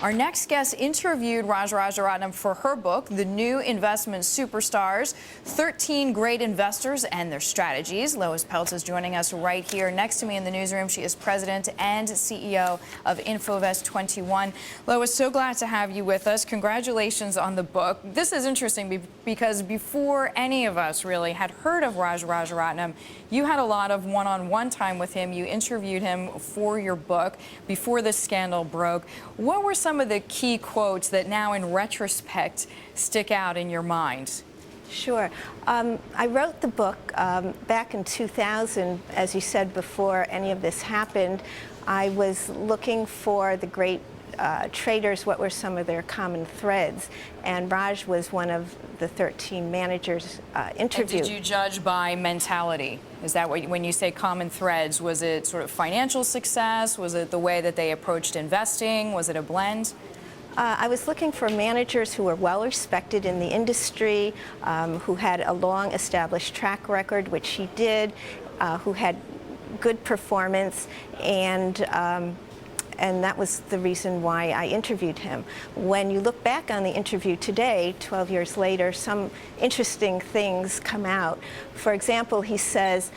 Our next guest interviewed Raj Rajaratnam for her book, The New Investment Superstars, 13 Great Investors and Their Strategies. Lois Peltz is joining us right here next to me in the newsroom. She is president and CEO of InfoVest21. Lois, so glad to have you with us. Congratulations on the book. This is interesting because before any of us really had heard of Raj Rajaratnam, you had a lot of one-on-one time with him. You interviewed him for your book before this scandal broke. What were some of the key quotes that now in retrospect stick out in your mind? Sure. I wrote the book back in 2000, as you said, before any of this happened. I was looking for the great traders, what were some of their common threads, and Raj was one of the 13 managers interviewed. And did you judge by mentality? Is that what, when you say common threads, was it sort of financial success? Was it the way that they approached investing? Was it a blend? I was looking for managers who were well respected in the industry, who had a long established track record, which he did, who had good performance, and that was the reason why I interviewed him. When you look back on the interview today, 12 years later, some interesting things come out. For example, he says,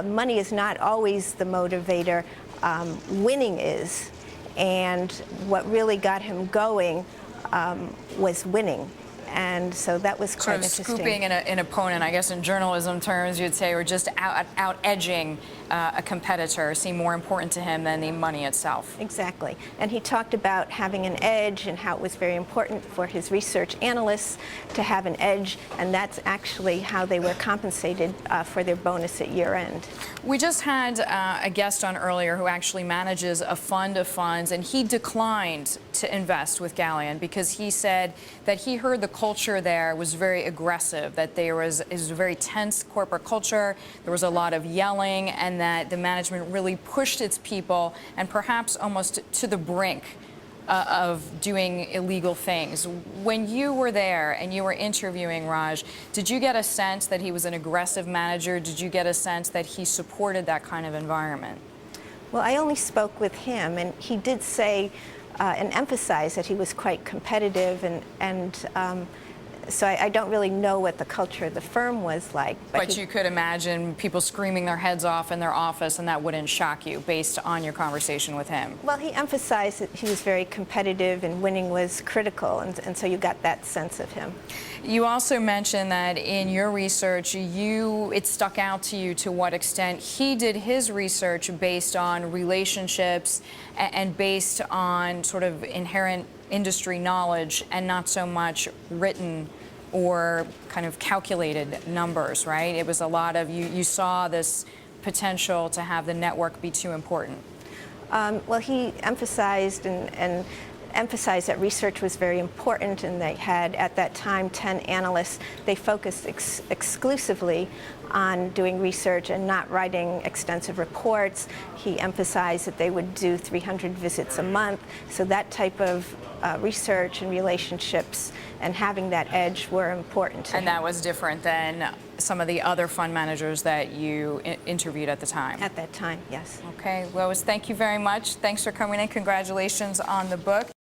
money is not always the motivator, winning is. And what really got him going was winning. And so that was quite interesting. Scooping an opponent, I guess in journalism terms, you'd say, or just out-edging a competitor seemed more important to him than the money itself. Exactly. And he talked about having an edge and how it was very important for his research analysts to have an edge, and that's actually how they were compensated for their bonus at year end. We just had a guest on earlier who actually manages a fund of funds, and he declined to invest with Galleon because he said that he heard the culture there was very aggressive, that it was a very tense corporate culture, there was a lot of yelling, and that the management really pushed its people and perhaps almost to the brink of doing illegal things. When you were there and you were interviewing Raj, did you get a sense that he was an aggressive manager? Did you get a sense that he supported that kind of environment? Well, I only spoke with him, and he did say and emphasize that he was quite competitive, and so I don't really know what the culture of the firm was like. But you could imagine people screaming their heads off in their office, and that wouldn't shock you based on your conversation with him. Well, he emphasized that he was very competitive and winning was critical, and so you got that sense of him. You also mentioned that in your research, it stuck out to you to what extent he did his research based on relationships and based on sort of inherent industry knowledge and not so much written or kind of calculated numbers, right? It was a lot of, you saw this potential to have the network be too important. Well, he emphasized and emphasized that research was very important, and they had, at that time, 10 analysts. They focused exclusively on doing research and not writing extensive reports. He emphasized that they would do 300 visits a month, so that type of research and relationships and having that edge were important to him. And that was different than some of the other fund managers that you interviewed at the time? At that time, yes. Okay, Lois, thank you very much. Thanks for coming in. Congratulations on the book.